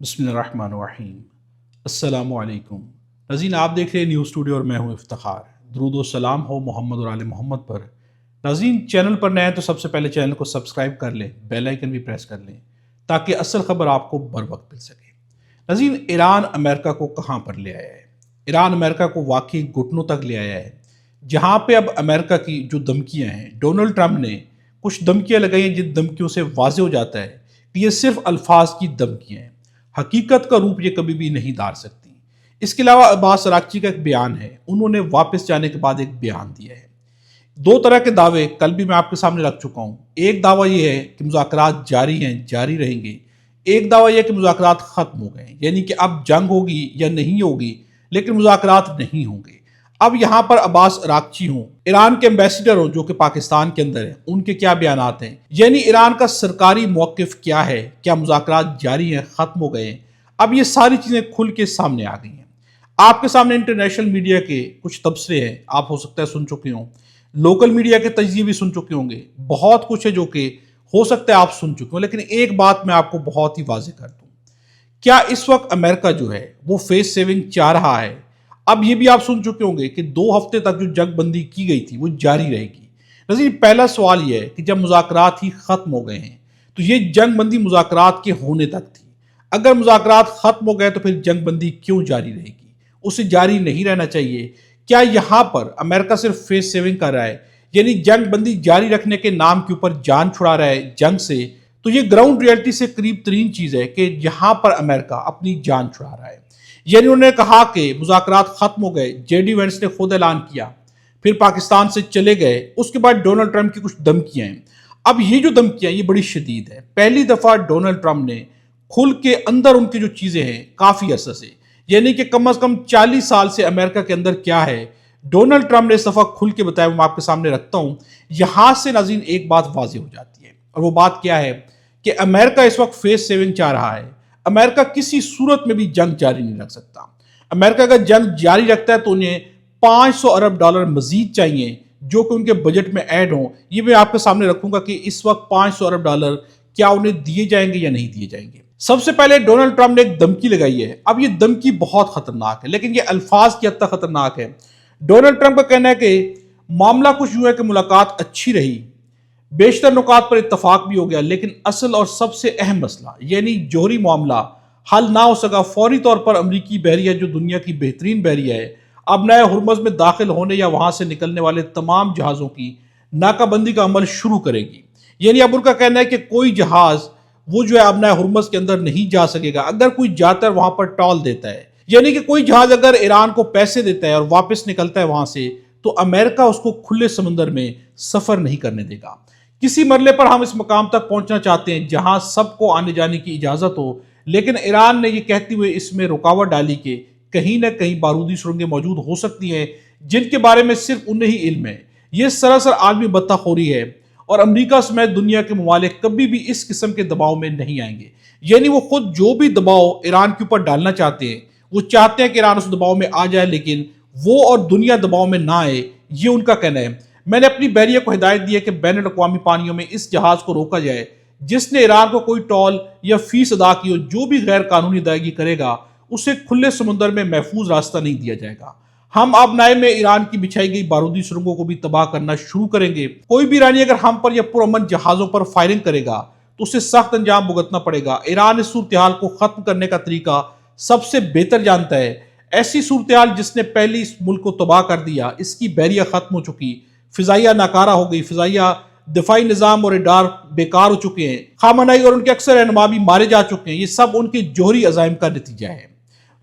بسم اللہ الرحمن الرحیم۔ السلام علیکم ناظرین، آپ دیکھ رہے ہیں نیوز اسٹوڈیو اور میں ہوں افتخار۔ درود و سلام ہو محمد اور آل محمد پر۔ ناظرین، چینل پر نئے ہیں تو سب سے پہلے چینل کو سبسکرائب کر لیں، بیل آئیکن بھی پریس کر لیں تاکہ اصل خبر آپ کو بر وقت مل سکے۔ ناظرین، ایران امریکہ کو کہاں پر لے آیا ہے؟ ایران امریکہ کو واقعی گھٹنوں تک لے آیا ہے، جہاں پہ اب امریکہ کی جو دھمکیاں ہیں، ڈونلڈ ٹرمپ نے کچھ دھمکیاں لگائی ہیں جن دھمکیوں سے واضح ہو جاتا ہے کہ یہ صرف الفاظ کی دھمکیاں ہیں، حقیقت کا روپ یہ کبھی بھی نہیں دھار سکتی۔ اس کے علاوہ عباس اراغچی کا ایک بیان ہے، انہوں نے واپس جانے کے بعد ایک بیان دیا ہے۔ دو طرح کے دعوے کل بھی میں آپ کے سامنے رکھ چکا ہوں۔ ایک دعویٰ یہ ہے کہ مذاکرات جاری ہیں، جاری رہیں گے۔ ایک دعویٰ یہ ہے کہ مذاکرات ختم ہو گئے، یعنی کہ اب جنگ ہوگی یا نہیں ہوگی لیکن مذاکرات نہیں ہوں گے۔ اب یہاں پر عباس اراغچی ہوں، ایران کے ایمبیسیڈر ہوں جو کہ پاکستان کے اندر ہیں، ان کے کیا بیانات ہیں، یعنی ایران کا سرکاری موقف کیا ہے، کیا مذاکرات جاری ہیں، ختم ہو گئے ہیں؟ اب یہ ساری چیزیں کھل کے سامنے آ گئی ہیں۔ آپ کے سامنے انٹرنیشنل میڈیا کے کچھ تبصرے ہیں، آپ ہو سکتا ہے سن چکے ہوں، لوکل میڈیا کے تجزیے بھی سن چکے ہوں گے، بہت کچھ ہے جو کہ ہو سکتا ہے آپ سن چکے ہوں، لیکن ایک بات میں آپ کو بہت ہی واضح کر دوں۔ کیا اس وقت امریکہ جو ہے وہ فیس سیونگ چاہ رہا ہے؟ اب یہ بھی آپ سن چکے ہوں گے کہ 2 ہفتے تک جو جنگ بندی کی گئی تھی وہ جاری رہے گی۔ نظیر، پہلا سوال یہ ہے کہ جب مذاکرات ہی ختم ہو گئے ہیں تو یہ جنگ بندی مذاکرات کے ہونے تک تھی۔ اگر مذاکرات ختم ہو گئے تو پھر جنگ بندی کیوں جاری رہے گی؟ اسے جاری نہیں رہنا چاہیے۔ کیا یہاں پر امریکہ صرف فیس سیونگ کر رہا ہے، یعنی جنگ بندی جاری رکھنے کے نام کے اوپر جان چھڑا رہا ہے جنگ سے؟ تو یہ گراؤنڈ ریئلٹی سے قریب ترین چیز ہے کہ یہاں پر امریکہ اپنی جان چھڑا رہا ہے۔ یعنی انہوں نے کہا کہ مذاکرات ختم ہو گئے، جے ڈی وینس نے خود اعلان کیا، پھر پاکستان سے چلے گئے، اس کے بعد ڈونلڈ ٹرمپ کی کچھ دھمکیاں ہیں۔ اب یہ جو دھمکیاں یہ بڑی شدید ہے۔ پہلی دفعہ ڈونلڈ ٹرمپ نے کھل کے اندر ان کی جو چیزیں ہیں کافی عرصے سے، یعنی کہ کم از کم 40 سال سے امریکہ کے اندر کیا ہے، ڈونلڈ ٹرمپ نے اس دفعہ کھل کے بتایا، وہ میں آپ کے سامنے رکھتا ہوں۔ یہاں سے ناظرین ایک بات واضح ہو جاتی ہے، اور وہ بات کیا ہے کہ امریکہ اس وقت فیس سیونگ چاہ رہا ہے۔ امریکہ کسی صورت میں بھی جنگ جاری نہیں رکھ سکتا۔ امریکہ اگر جنگ جاری رکھتا ہے تو انہیں $500 ارب مزید چاہیے جو کہ ان کے بجٹ میں ایڈ ہوں۔ یہ میں آپ کے سامنے رکھوں گا کہ اس وقت $500 ارب کیا انہیں دیے جائیں گے یا نہیں دیے جائیں گے۔ سب سے پہلے ڈونلڈ ٹرمپ نے ایک دھمکی لگائی ہے۔ اب یہ دھمکی بہت خطرناک ہے، لیکن یہ الفاظ کی حد تک خطرناک ہے۔ ڈونلڈ ٹرمپ کا کہنا ہے کہ معاملہ کچھ یوں ہے کہ ملاقات اچھی رہی، بیشتر نکات پر اتفاق بھی ہو گیا، لیکن اصل اور سب سے اہم مسئلہ یعنی جوہری معاملہ حل نہ ہو سکا۔ فوری طور پر امریکی بحریہ جو دنیا کی بہترین بحریہ ہے، اب نئے ہرمز میں داخل ہونے یا وہاں سے نکلنے والے تمام جہازوں کی ناکہ بندی کا عمل شروع کرے گی۔ یعنی اب ان کا کہنا ہے کہ کوئی جہاز وہ جو ہے اب نئے ہرمز کے اندر نہیں جا سکے گا اگر کوئی جاتا ہے وہاں پر ٹال دیتا ہے۔ یعنی کہ کوئی جہاز اگر ایران کو پیسے دیتا ہے اور واپس نکلتا ہے وہاں سے تو امریکہ اس کو کھلے سمندر میں سفر نہیں کرنے دے گا۔ کسی مرحلے پر ہم اس مقام تک پہنچنا چاہتے ہیں جہاں سب کو آنے جانے کی اجازت ہو، لیکن ایران نے یہ کہتے ہوئے اس میں رکاوٹ ڈالی کہ کہیں نہ کہیں بارودی سرنگیں موجود ہو سکتی ہیں جن کے بارے میں صرف انہیں ہی علم ہے۔ یہ سراسر عالمی بطہ خوری ہے اور امریکہ سمیت دنیا کے ممالک کبھی بھی اس قسم کے دباؤ میں نہیں آئیں گے۔ یعنی وہ خود جو بھی دباؤ ایران کے اوپر ڈالنا چاہتے ہیں، وہ چاہتے ہیں کہ ایران اس دباؤ میں آ جائے لیکن وہ اور دنیا دباؤ میں نہ آئے، یہ ان کا کہنا ہے۔ میں نے اپنی بحریہ کو ہدایت دی ہے کہ بین الاقوامی پانیوں میں اس جہاز کو روکا جائے جس نے ایران کو کوئی ٹول یا فیس ادا کی ہو۔ جو بھی غیر قانونی ادائیگی کرے گا اسے کھلے سمندر میں محفوظ راستہ نہیں دیا جائے گا۔ ہم اب نائے میں ایران کی بچھائی گئی بارودی سرنگوں کو بھی تباہ کرنا شروع کریں گے۔ کوئی بھی ایرانی اگر ہم پر یا پرامن جہازوں پر فائرنگ کرے گا تو اسے سخت انجام بھگتنا پڑے گا۔ ایران اس صورتحال کو ختم کرنے کا طریقہ سب سے بہتر جانتا ہے۔ ایسی صورتحال جس نے پہلی اس ملک کو تباہ کر دیا، اس کی بحریہ ختم ہو چکی، فضائیہ ناکارہ ہو گئی، فضائیہ دفاعی نظام اور ریڈار بیکار ہو چکے ہیں، خامنائی اور ان کے اکثر رہنما بھی مارے جا چکے ہیں۔ یہ سب ان کے جوہری عزائم کا نتیجہ ہے۔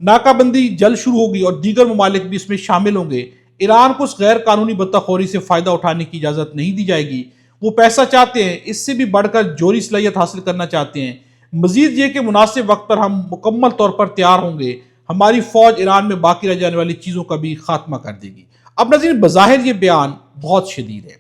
ناکہ بندی جلد شروع ہوگی اور دیگر ممالک بھی اس میں شامل ہوں گے۔ ایران کو اس غیر قانونی بطہ خوری سے فائدہ اٹھانے کی اجازت نہیں دی جائے گی۔ وہ پیسہ چاہتے ہیں، اس سے بھی بڑھ کر جوہری صلاحیت حاصل کرنا چاہتے ہیں۔ مزید یہ کہ مناسب وقت پر ہم مکمل طور پر تیار ہوں گے۔ ہماری فوج ایران میں باقی رہ جانے والی چیزوں کا بھی خاتمہ کر دے گی۔ اب ناظرین، بظاہر یہ بیان بہت شدید ہے،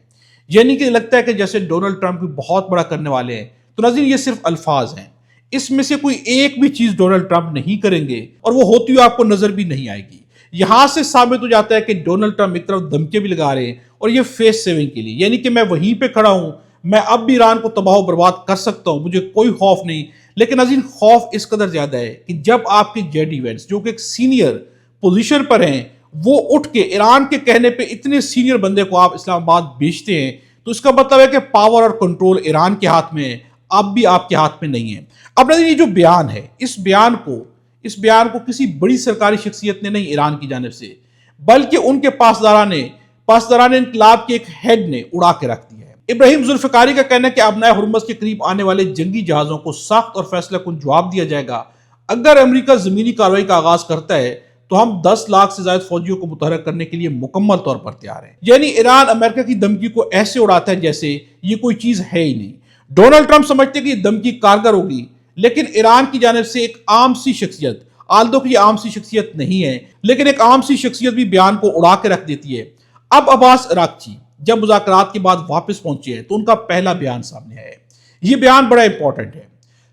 یعنی کہ لگتا ہے کہ جیسے ڈونلڈ ٹرمپ بھی بہت بڑا کرنے والے ہیں۔ تو ناظرین، یہ صرف الفاظ ہیں، اس میں سے کوئی ایک بھی چیز ڈونلڈ ٹرمپ نہیں کریں گے اور وہ ہوتی ہوئی آپ کو نظر بھی نہیں آئے گی۔ یہاں سے ثابت ہو جاتا ہے کہ ڈونلڈ ٹرمپ ایک طرف دھمکیاں بھی لگا رہے ہیں اور یہ فیس سیونگ کے لیے، یعنی کہ میں وہیں پہ کھڑا ہوں، میں اب بھی ایران کو تباہ و برباد کر سکتا ہوں، مجھے کوئی خوف نہیں، لیکن ناظرین خوف اس قدر زیادہ ہے کہ جب آپ کے جیڈ ایونٹس جو کہ ایک سینئر پوزیشن پر ہیں وہ اٹھ کے ایران کے کہنے پہ اتنے سینئر بندے کو آپ اسلام آباد بھیجتے ہیں تو اس کا مطلب ہے کہ پاور اور کنٹرول ایران کے ہاتھ میں ہے، اب بھی آپ کے ہاتھ میں نہیں ہے۔ اب ناظرین یہ جو بیان ہے اس بیان کو کسی بڑی سرکاری شخصیت نے نہیں ایران کی جانب سے، بلکہ ان کے پاسداران انقلاب کے ایک ہیڈ نے اڑا کے رکھ دیا ہے۔ ابراہیم ذوالفقاری کا کہنا ہے کہ ابنائے ہرمز کے قریب آنے والے جنگی جہازوں کو سخت اور فیصلہ کن جواب دیا جائے گا۔ اگر امریکہ زمینی کارروائی کا آغاز کرتا ہے تو ہم 10 لاکھ سے زائد فوجیوں کو متحرک کرنے کے لیے مکمل طور پر تیار ہیں۔ یعنی ایران امریکہ کی دھمکی کو ایسے اڑاتا ہے جیسے یہ کوئی چیز ہے ہی نہیں۔ ڈونلڈ ٹرمپ سمجھتے کہ یہ دھمکی کارگر ہوگی، لیکن ایران کی جانب سے ایک عام سی شخصیت، آلدو کی عام سی شخصیت نہیں ہے لیکن ایک عام سی شخصیت بھی بیان کو اڑا کے رکھ دیتی ہے۔ اب عباس عراقچی جب مذاکرات کے بعد واپس پہنچے ہیں تو ان کا پہلا بیان سامنے آیا ہے۔ یہ بیان بڑا امپورٹنٹ ہے۔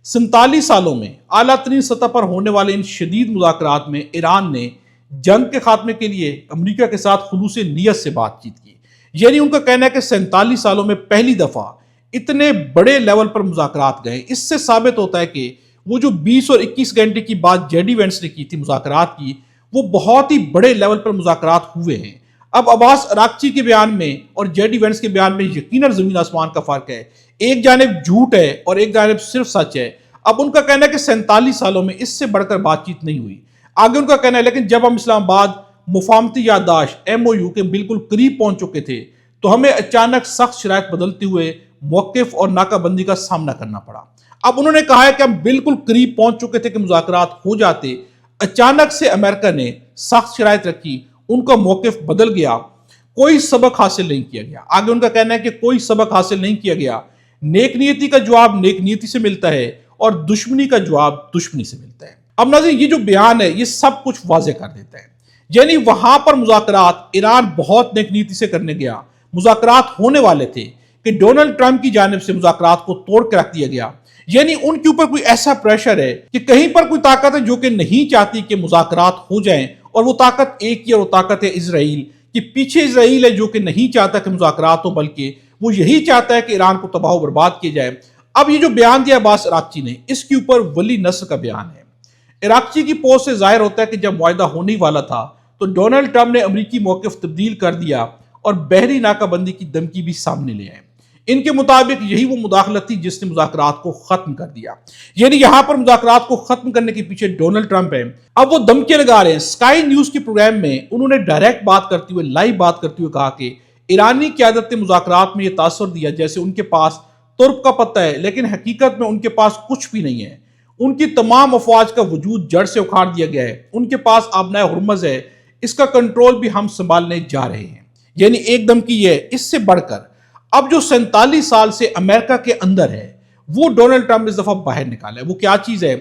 47 سالوں میں اعلیٰ ترین سطح پر ہونے والے ان شدید مذاکرات میں ایران نے جنگ کے خاتمے کے لیے امریکہ کے ساتھ خلوص نیت سے بات چیت کی۔ یعنی ان کا کہنا ہے کہ 47 سالوں میں پہلی دفعہ اتنے بڑے لیول پر مذاکرات گئے۔ اس سے ثابت ہوتا ہے کہ وہ جو 20 اور 21 گھنٹے کی بات جیڈی وینس نے کی تھی مذاکرات کی، وہ بہت ہی بڑے لیول پر مذاکرات ہوئے ہیں۔ اب عباس عراقچی کے بیان میں اور جیڈی وینس کے بیان میں یقیناً زمین آسمان کا فرق ہے۔ ایک جانب جھوٹ ہے اور ایک جانب صرف سچ ہے۔ اب ان کا کہنا ہے کہ 47 سالوں میں اس سے بڑھ کر بات چیت نہیں ہوئی۔ آگے ان کا کہنا ہے لیکن جب ہم اسلام آباد مفاہمتی یادداشت MOU کے بالکل قریب پہنچ چکے تھے تو ہمیں اچانک سخت شرائط بدلتے ہوئے موقف اور ناکہ بندی کا سامنا کرنا پڑا۔ اب انہوں نے کہا ہے کہ ہم بالکل قریب پہنچ چکے تھے کہ مذاکرات ہو جاتے، اچانک سے امریکہ نے سخت شرائط رکھی، ان کا موقف بدل گیا، کوئی سبق حاصل نہیں کیا گیا۔ آگے ان کا کہنا ہے کہ کوئی سبق حاصل نہیں کیا گیا، نیک نیتی کا جواب نیک نیتی سے ملتا ہے اور دشمنی کا جواب دشمنی سے ملتا ہے۔ اب ناظرین یہ جو بیان ہے یہ سب کچھ واضح کر دیتا ہے۔ یعنی وہاں پر مذاکرات ایران بہت نیک نیتی سے کرنے گیا، مذاکرات ہونے والے تھے کہ ڈونلڈ ٹرمپ کی جانب سے مذاکرات کو توڑ کے رکھ دیا گیا۔ یعنی ان کے اوپر کوئی ایسا پریشر ہے کہ کہیں پر کوئی طاقت ہے جو کہ نہیں چاہتی کہ مذاکرات ہو جائیں، اور وہ طاقت ایک ہی اور وہ طاقت ہے اسرائیل، کہ پیچھے اسرائیل ہے جو کہ نہیں چاہتا کہ مذاکرات ہو، بلکہ وہ یہی چاہتا ہے کہ ایران کو تباہ و برباد کیا جائے۔ اب یہ جو بیان دیا عباس عراقچی نے، اس کے اوپر ولی نصر کا بیان ہے۔ عراقچی کی پوسٹ سے ظاہر ہوتا ہے کہ جب معاہدہ ہونے والا تھا تو ڈونلڈ ٹرمپ نے امریکی موقف تبدیل کر دیا اور بحری ناکہ بندی کی دھمکی بھی سامنے لے آئے۔ ان کے مطابق یہی وہ مداخلت تھی جس نے مذاکرات کو ختم کر دیا۔ یعنی یہاں پر مذاکرات کو ختم کرنے کے پیچھے ڈونلڈ ٹرمپ ہے۔ اب وہ دھمکیاں لگا رہے ہیں۔ اسکائی نیوز کے پروگرام میں انہوں نے ڈائریکٹ بات کرتے ہوئے، لائیو بات کرتے ہوئے کہا کہ ایرانی قیادت نے مذاکرات میں یہ تاثر دیا جیسے ان کے پاس ترک کا پتہ ہے، لیکن حقیقت میں ان کے پاس کچھ بھی نہیں ہے۔ ان کی تمام افواج کا وجود جڑ سے اکھاڑ دیا گیا ہے۔ ان کے پاس ابنائے ہرمز ہے، اس کا کنٹرول بھی ہم سنبھالنے جا رہے ہیں۔ یعنی ایک دھمکی یہ ہے، اس سے بڑھ کر اب جو 47 سال سے امریکہ کے اندر ہے وہ ڈونلڈ ٹرمپ اس دفعہ باہر نکالا ہے۔ وہ کیا چیز ہے؟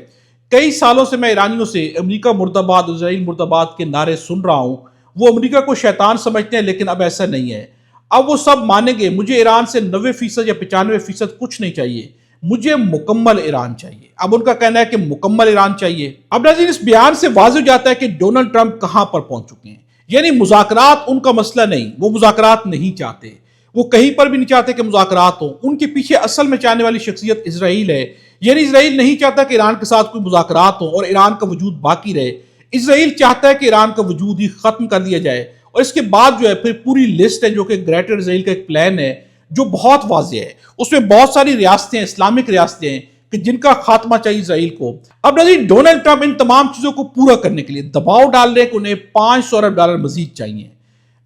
کئی سالوں سے میں ایرانیوں سے امریکہ مرد آباد، اسرائیل مرد آباد کے نعرے سن رہا ہوں۔ وہ امریکہ کو شیطان سمجھتے ہیں، لیکن اب ایسا نہیں ہے۔ اب وہ سب مانیں گے مجھے ایران سے 90% یا 95% کچھ نہیں چاہیے، مجھے مکمل ایران چاہیے۔ اب ان کا کہنا ہے کہ مکمل ایران چاہیے۔ اب ناظرین اس بیان سے واضح ہو جاتا ہے کہ ڈونلڈ ٹرمپ کہاں پر پہنچ چکے ہیں۔ یعنی مذاکرات ان کا مسئلہ نہیں، وہ مذاکرات نہیں چاہتے، وہ کہیں پر بھی نہیں چاہتے کہ مذاکرات ہوں۔ ان کے پیچھے اصل میں چاہنے والی شخصیت اسرائیل ہے۔ یعنی اسرائیل نہیں چاہتا کہ ایران کے ساتھ کوئی مذاکرات ہوں اور ایران کا وجود باقی رہے۔ اسرائیل چاہتا ہے کہ ایران کا وجود ہی ختم کر دیا جائے، اور اس کے بعد جو ہے پھر پوری لسٹ ہے جو کہ گریٹر اسرائیل کا ایک پلان ہے جو بہت واضح ہے۔ اس میں بہت ساری ریاستیں، اسلامک ریاستیں ہیں کہ جن کا خاتمہ چاہیے اسرائیل کو۔ اب ناظرین ڈونلڈ ٹرمپ ان تمام چیزوں کو پورا کرنے کے لیے دباؤ ڈال رہے ہیں کہ انہیں $500 ارب مزید چاہیے۔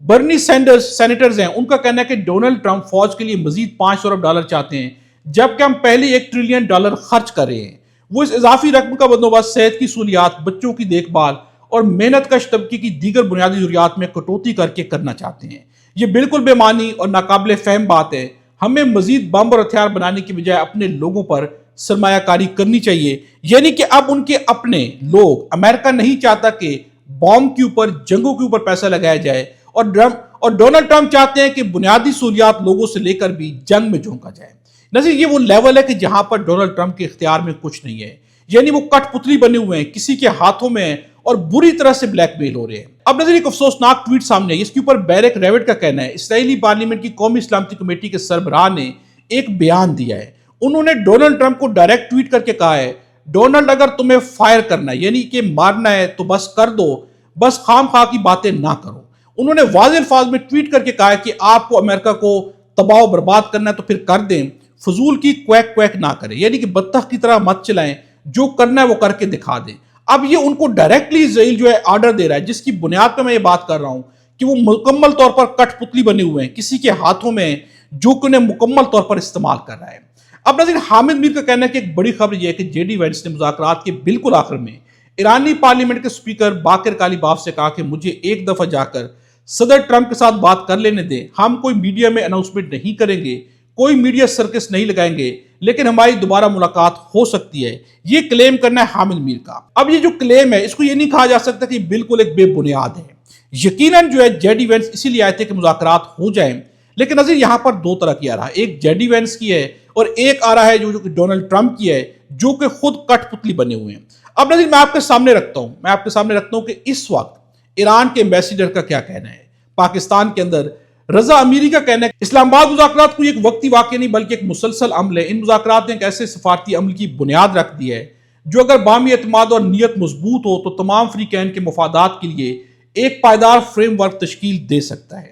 برنی سینڈرز سینیٹرز ہیں، ان کا کہنا ہے کہ ڈونلڈ ٹرمپ فوج کے لیے مزید $500 ارب چاہتے ہیں، جبکہ ہم پہلے $1 ٹریلین خرچ کر رہے ہیں۔ وہ اس اضافی رقم کا بندوبست صحت کی سہولیات، بچوں کی دیکھ بھال اور محنت کش طبقے کی دیگر بنیادی ضروریات میں کٹوتی کر کے کرنا چاہتے ہیں۔ یہ بالکل بے معنی اور ناقابل فہم بات ہے۔ ہمیں مزید بم اور ہتھیار بنانے کی بجائے اپنے لوگوں پر سرمایہ کاری کرنی چاہیے۔ یعنی کہ اب ان کے اپنے لوگ، امریکہ نہیں چاہتا کہ بام کے اوپر، جنگوں کے اوپر پیسہ لگایا جائے، اور ڈونلڈ ٹرمپ چاہتے ہیں کہ بنیادی سہولیات لوگوں سے لے کر بھی جنگ میں جھونکا جائے۔ نظیر یہ وہ لیول ہے کہ جہاں پر ڈونلڈ ٹرمپ کے اختیار میں کچھ نہیں ہے۔ یعنی وہ کٹ پتلی بنے ہوئے ہیں، کسی کے ہاتھوں میں ہیں اور بری طرح سے بلیک میل ہو رہے ہیں۔ اب نظیر ایک افسوسناک ٹویٹ سامنے ہے، اس کے اوپر بیرک ریوٹ کا کہنا ہے، اسرائیلی پارلیمنٹ کی قومی سلامتی کمیٹی کے سربراہ نے ایک بیان دیا ہے۔ انہوں نے ڈونلڈ ٹرمپ کو ڈائریکٹ ٹویٹ کر کے کہا ہے ڈونلڈ اگر تمہیں فائر کرنا ہے یعنی کہ مارنا ہے تو بس کر دو، بس خام خواہ کی باتیں نہ کرو۔ انہوں نے واضح الفاظ میں ٹویٹ کر کے کہا ہے کہ آپ کو امریکہ کو تباہ و برباد کرنا ہے تو پھر کر دیں، فضول کی کویک کویک نہ کریں، یعنی کہ بطخ کی طرح مت چلائیں، جو کرنا ہے وہ کر کے دکھا دیں۔ اب یہ ان کو ڈائریکٹلی اسرائیل جو ہے آرڈر دے رہا ہے، جس کی بنیاد پہ میں یہ بات کر رہا ہوں کہ وہ مکمل طور پر کٹ پتلی بنے ہوئے ہیں، کسی کے ہاتھوں میں جو کہ انہیں مکمل طور پر استعمال کر رہا ہے۔ اب ناظرین، حامد میر کا کہنا ہے کہ ایک بڑی خبر یہ ہے کہ جے ڈی وینس نے مذاکرات کے بالکل آخر میں ایرانی پارلیمنٹ کے سپیکر باقر کالیباف سے کہا کہ مجھے ایک دفعہ جا کر صدر ٹرمپ کے ساتھ بات کر لینے دیں، ہم کوئی میڈیا میں اناؤنسمنٹ نہیں کریں گے، کوئی میڈیا سرکس نہیں لگائیں گے، لیکن ہماری دوبارہ ملاقات ہو سکتی ہے۔ یہ کلیم کرنا ہے حامد میر کا۔ اب یہ جو کلیم ہے اس کو یہ نہیں کہا جا سکتا کہ بالکل ایک بے بنیاد ہے۔ یقیناً جو ہے جے ڈی وینس اسی لیے آئے تھے کہ مذاکرات ہو جائیں، لیکن نظیر یہاں پر دو طرح کی آ رہا ہے، ایک جے ڈی وینس کی ہے اور ایک آ رہا ہے جو کہ ڈونلڈ ٹرمپ کی ہے، جو کہ خود کٹ پتلی بنے ہوئے ہیں۔ اب نظیر میں آپ کے سامنے رکھتا ہوں کہ اس وقت ایران کے ایمبیسیڈر کا کیا کہنا ہے پاکستان کے اندر۔ رضا امیری کا کہنا ہے اسلام آباد مذاکرات کو ایک وقتی واقعہ نہیں بلکہ ایک مسلسل عمل ہے۔ ان مذاکرات نے ایک ایسے سفارتی عمل کی بنیاد رکھ دی ہے جو اگر باہمی اعتماد اور نیت مضبوط ہو تو تمام فریقین کے مفادات کے لیے ایک پائیدار فریم ورک تشکیل دے سکتا ہے۔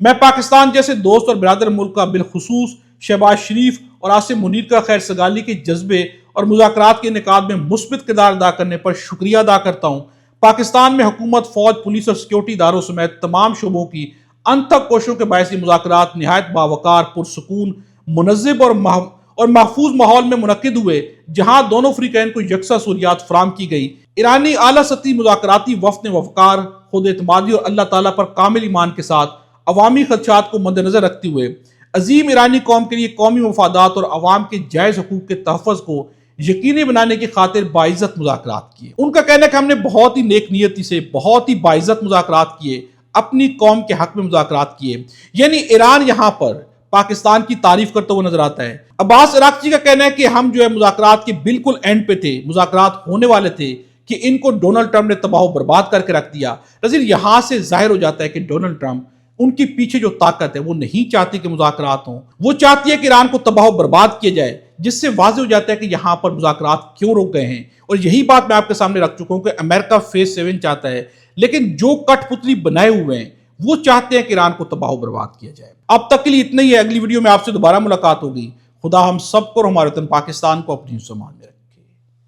میں پاکستان جیسے دوست اور برادر ملک کا بالخصوص شہباز شریف اور عاصم منیر کا خیر سگالی کے جذبے اور مذاکرات کے انعقاد میں مثبت کردار ادا کرنے پر شکریہ ادا کرتا ہوں۔ پاکستان میں حکومت، فوج، پولیس اور سیکیورٹی اداروں سمیت تمام شعبوں کی انتھک کوششوں کے باعث یہ مذاکرات نہایت باوقار، پرسکون، منظم اور محفوظ ماحول میں منعقد ہوئے، جہاں دونوں فریقین کو یکساں سہولیات فراہم کی گئی۔ ایرانی اعلیٰ سطحی مذاکراتی وفد نے وقار، خود اعتمادی اور اللہ تعالیٰ پر کامل ایمان کے ساتھ عوامی خدشات کو مد نظر رکھتے ہوئے عظیم ایرانی قوم کے لیے قومی مفادات اور عوام کے جائز حقوق کے تحفظ کو یقینی بنانے کی خاطر باعزت مذاکرات کیے۔ ان کا کہنا ہے کہ ہم نے بہت ہی نیک نیتی سے بہت ہی باعزت مذاکرات کیے، اپنی قوم کے حق میں مذاکرات کیے۔ یعنی ایران یہاں پر پاکستان کی تعریف کرتا ہوا نظر آتا ہے۔ عباس عراقچی کا کہنا ہے کہ ہم جو ہے مذاکرات کے بالکل اینڈ پہ تھے، مذاکرات ہونے والے تھے کہ ان کو ڈونلڈ ٹرمپ نے تباہ و برباد کر کے رکھ دیا۔ نظیر یہاں سے ظاہر ہو جاتا ہے کہ ڈونلڈ ٹرمپ ان کے پیچھے جو طاقت ہے وہ نہیں چاہتی کہ مذاکرات ہوں، وہ چاہتی ہے کہ ایران کو تباہ و برباد کیا جائے، جس سے واضح ہو جاتا ہے کہ یہاں پر مذاکرات کیوں رک گئے ہیں۔ اور یہی بات میں آپ کے سامنے رکھ چکا ہوں کہ امریکہ فیز 7 چاہتا ہے، لیکن جو کٹ پتلی بنائے ہوئے ہیں وہ چاہتے ہیں کہ ایران کو تباہ و برباد کیا جائے۔ اب تک کے لیے اتنا ہی ہے، اگلی ویڈیو میں آپ سے دوبارہ ملاقات ہوگی۔ خدا ہم سب کو اور ہمارے وطن پاکستان کو اپنی سامان میں رکھے۔